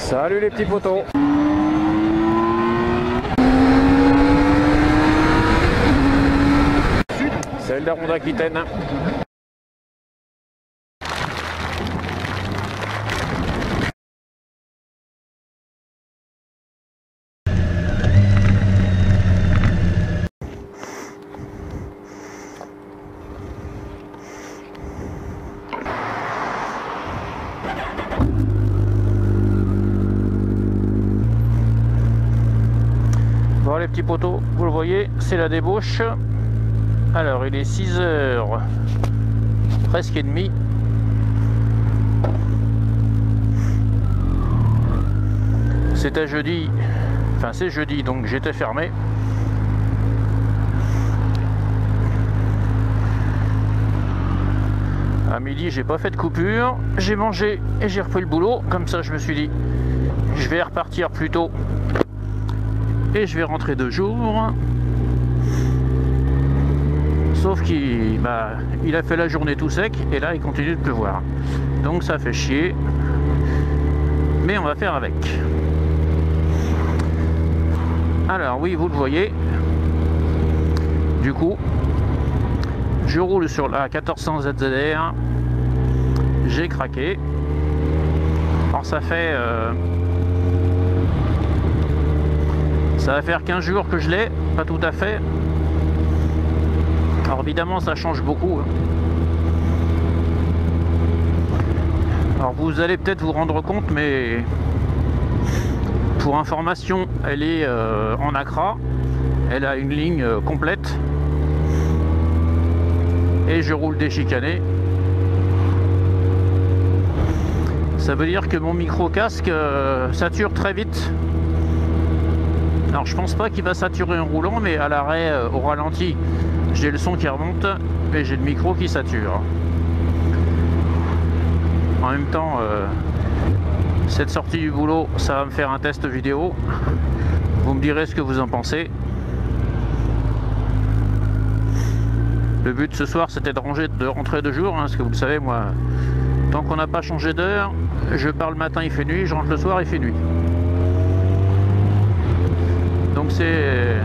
Salut les petits potos. Celle de Ronde Aquitaine. Bon les petits potos, vous le voyez, c'est la débauche. Alors il est 6h presque et demie. C'était jeudi, enfin c'est jeudi donc j'étais fermé. À midi j'ai pas fait de coupure, j'ai mangé et j'ai repris le boulot. Comme ça je me suis dit je vais repartir plus tôt et je vais rentrer 2 jours. Sauf qu'il a fait la journée tout sec et là il continue de pleuvoir. Donc ça fait chier. Mais on va faire avec. Alors oui, vous le voyez. Du coup, je roule sur la 1400 ZZR. J'ai craqué. Alors ça fait... ça va faire 15 jours que je l'ai, pas tout à fait. Alors évidemment ça change beaucoup. Alors vous allez peut-être vous rendre compte, mais pour information, elle est en Accra. Elle a une ligne complète. Et je roule déchicané. Ça veut dire que mon micro-casque sature très vite. Alors je pense pas qu'il va saturer en roulant, mais à l'arrêt, au ralenti, j'ai le son qui remonte et j'ai le micro qui sature. En même temps, cette sortie du boulot, ça va me faire un test vidéo. Vous me direz ce que vous en pensez. Le but ce soir, c'était de rentrer 2 jours, hein, parce que vous le savez, moi, tant qu'on n'a pas changé d'heure, je pars le matin, il fait nuit, je rentre le soir, il fait nuit. Donc c'est...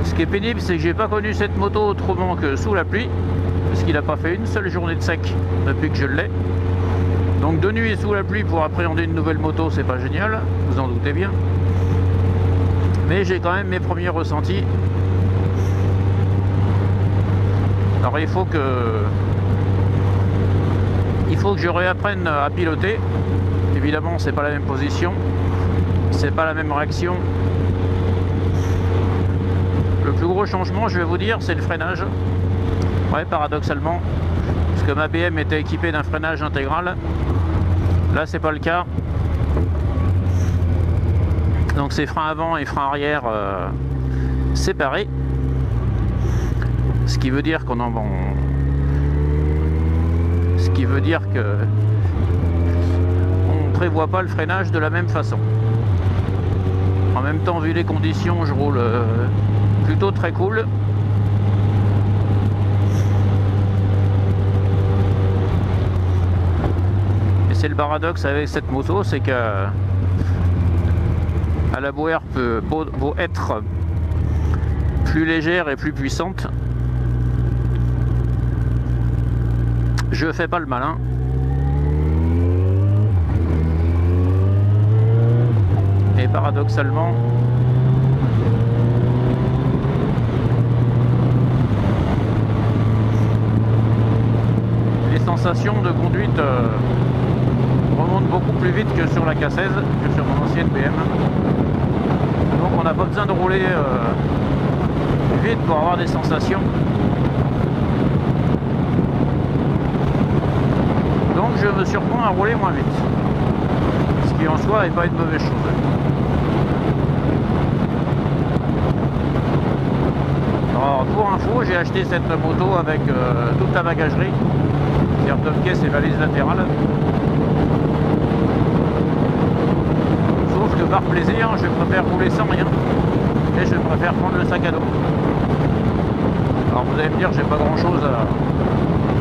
Ce qui est pénible, c'est que j'ai pas connu cette moto autrement que sous la pluie, parce qu'il n'a pas fait une seule journée de sec depuis que je l'ai. Donc de nuit et sous la pluie pour appréhender une nouvelle moto, c'est pas génial, vous en doutez bien. Mais j'ai quand même mes premiers ressentis. Alors il faut que je réapprenne à piloter. Évidemment, c'est pas la même position, c'est pas la même réaction. Le plus gros changement, je vais vous dire, c'est le freinage. Ouais, paradoxalement, parce que ma BM était équipée d'un freinage intégral. Là, c'est pas le cas. Donc, c'est frein avant et frein arrière séparés. Ce qui veut dire qu'on en... Ce qui veut dire que on prévoit pas le freinage de la même façon. En même temps, vu les conditions, je roule plutôt très cool. Et c'est le paradoxe avec cette moto, c'est que la Boer peut beau être plus légère et plus puissante, je fais pas le malin. Et paradoxalement, les sensations de conduite remontent beaucoup plus vite que sur la K16, que sur mon ancienne BM. Donc on n'a pas besoin de rouler vite pour avoir des sensations. Donc je me surprends à rouler moins vite. Ce qui en soi n'est pas une mauvaise chose. Alors pour info, j'ai acheté cette moto avec toute la bagagerie, carte caisse et valise latérale. Sauf que par plaisir, je préfère rouler sans rien et je préfère prendre le sac à dos. Alors vous allez me dire, j'ai pas grand chose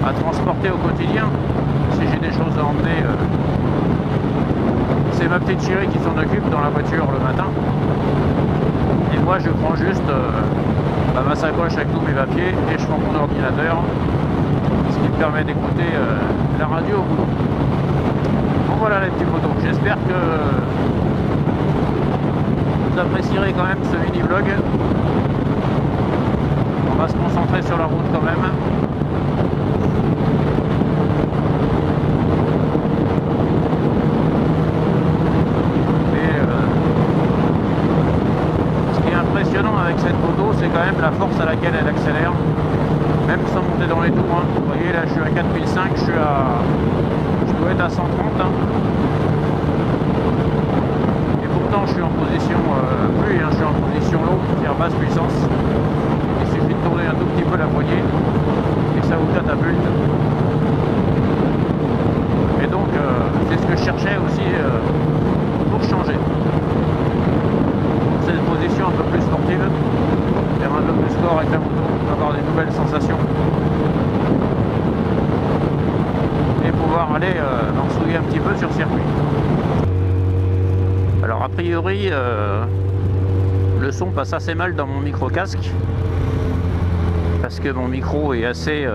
à transporter au quotidien. Si j'ai des choses à emmener, c'est c'est ma petite chérie qui s'en occupe dans la voiture le matin. Et moi je prends juste ma sacoche avec tous mes papiers et je prends mon ordinateur, ce qui me permet d'écouter la radio au boulot. Donc voilà les petits photos. J'espère que vous apprécierez quand même ce mini vlog. On va se concentrer sur la route quand même. Avec cette moto, c'est quand même la force à laquelle elle accélère, même sans monter dans les tours. Vous voyez là, je suis à 4005, je dois être à 130. Et pourtant, je suis en position je suis en position low, c'est-à-dire basse puissance. Il suffit de tourner un tout petit peu la poignée et ça vous catapulte. Et donc, c'est ce que je cherchais aussi pour changer. Cette position un peu plus sportive, faire un peu plus sport avec la moto, avoir des nouvelles sensations et pouvoir aller m'ensouiller un petit peu sur circuit. Alors a priori le son passe assez mal dans mon micro casque parce que mon micro est assez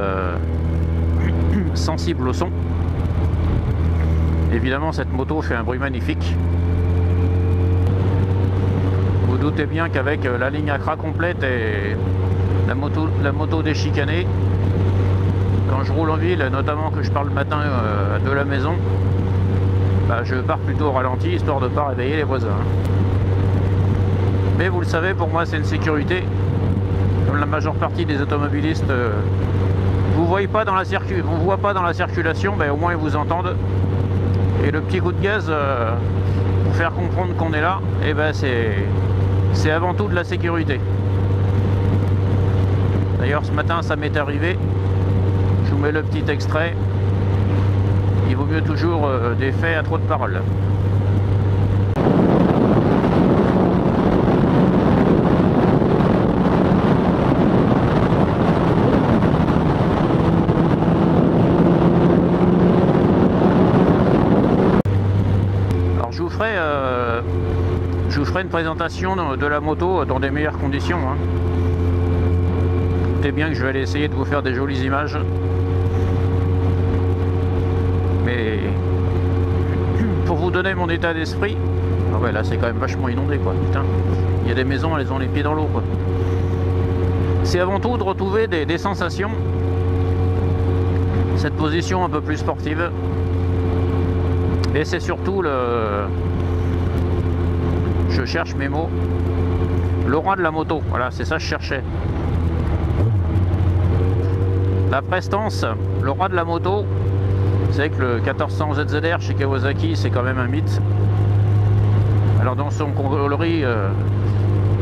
sensible au son. Évidemment cette moto fait un bruit magnifique. Vous doutez bien qu'avec la ligne Accra complète et la moto déchicanée, quand je roule en ville, notamment que je pars le matin de la maison, je pars plutôt au ralenti, histoire de ne pas réveiller les voisins. Mais vous le savez, pour moi c'est une sécurité. Comme la majeure partie des automobilistes vous voient pas dans la circulation, au moins ils vous entendent. Et le petit coup de gaz pour faire comprendre qu'on est là, c'est avant tout de la sécurité. D'ailleurs ce matin ça m'est arrivé, je vous mets le petit extrait. Il vaut mieux toujours des faits à trop de paroles. Alors je vous ferai une présentation de la moto dans des meilleures conditions. Notez bien que je vais aller essayer de vous faire des jolies images. Mais pour vous donner mon état d'esprit, ah ouais, là c'est quand même vachement inondé quoi, putain. Il y a des maisons, elles ont les pieds dans l'eau quoi. C'est avant tout de retrouver des sensations, cette position un peu plus sportive. Et c'est surtout je cherche mes mots, l'aura de la moto, voilà, c'est ça que je cherchais. La prestance, l'aura de la moto. Vous savez que le 1400 ZZR chez Kawasaki, c'est quand même un mythe. Alors dans son coloris,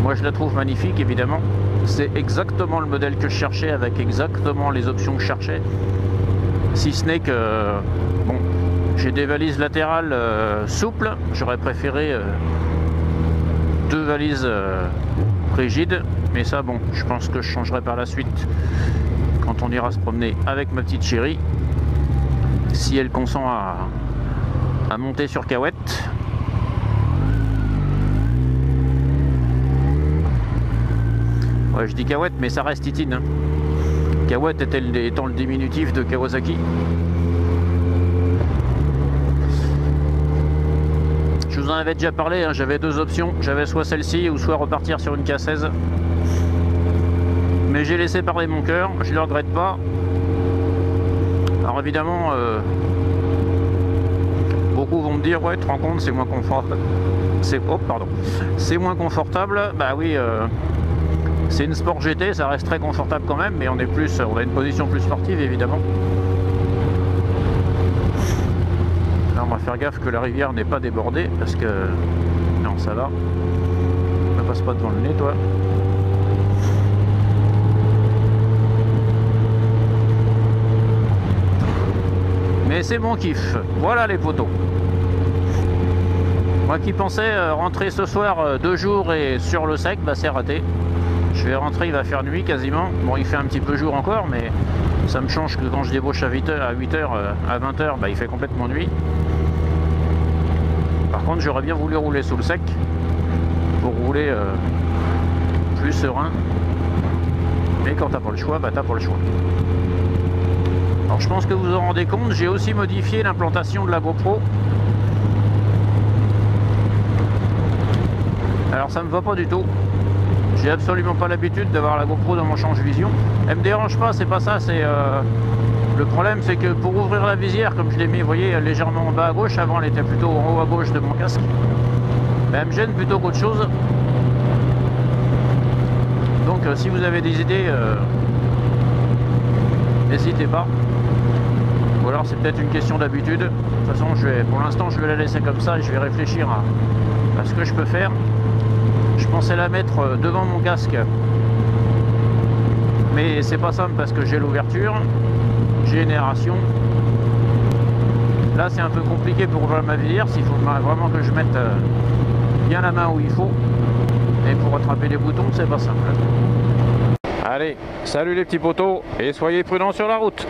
moi je la trouve magnifique évidemment. C'est exactement le modèle que je cherchais, avec exactement les options que je cherchais. Si ce n'est que, bon, j'ai des valises latérales souples. J'aurais préféré 2 valises rigides. Mais ça, bon, je pense que je changerai par la suite quand on ira se promener avec ma petite chérie. Si elle consent à monter sur Cahouette. Ouais, je dis Cahouette, mais ça reste Titine. Cahouette étant le diminutif de Kawasaki. Je vous en avais déjà parlé, j'avais 2 options. J'avais soit celle-ci ou soit repartir sur une K16. Mais j'ai laissé parler mon cœur, je ne le regrette pas. Alors évidemment, beaucoup vont me dire, ouais, tu te rends compte, c'est moins confortable. C'est moins confortable. Bah oui, c'est une Sport GT, ça reste très confortable quand même, mais on a une position plus sportive évidemment. Là, on va faire gaffe que la rivière n'est pas débordée, parce que non, ça va. Ne passe pas devant le nez, toi. Mais c'est mon kiff. Voilà les poteaux. Moi qui pensais rentrer ce soir 2 jours et sur le sec, bah c'est raté. Je vais rentrer, il va faire nuit quasiment. Bon, il fait un petit peu jour encore, mais ça me change que quand je débauche à 8h, à 20h, bah, il fait complètement nuit. Par contre, j'aurais bien voulu rouler sous le sec pour rouler plus serein. Mais quand t'as pas le choix, bah t'as pas le choix. Alors je pense que vous vous en rendez compte, j'ai aussi modifié l'implantation de la GoPro. Alors ça me va pas du tout. J'ai absolument pas l'habitude d'avoir la GoPro dans mon change-vision. Elle me dérange pas, c'est pas ça, c'est... Le problème c'est que pour ouvrir la visière, comme je l'ai mis, vous voyez, légèrement en bas à gauche, avant elle était plutôt en haut à gauche de mon casque, ben, elle me gêne plutôt qu'autre chose. Donc si vous avez des idées, n'hésitez pas. Ou alors c'est peut-être une question d'habitude. De toute façon, pour l'instant, je vais la laisser comme ça et je vais réfléchir à ce que je peux faire. Je pensais la mettre devant mon casque, mais c'est pas simple parce que j'ai l'ouverture, j'ai une aération. Là, c'est un peu compliqué pour ouvrir ma visière. S'il faut vraiment que je mette bien la main où il faut. Et pour rattraper les boutons, c'est pas simple. Allez, salut les petits potos et soyez prudents sur la route.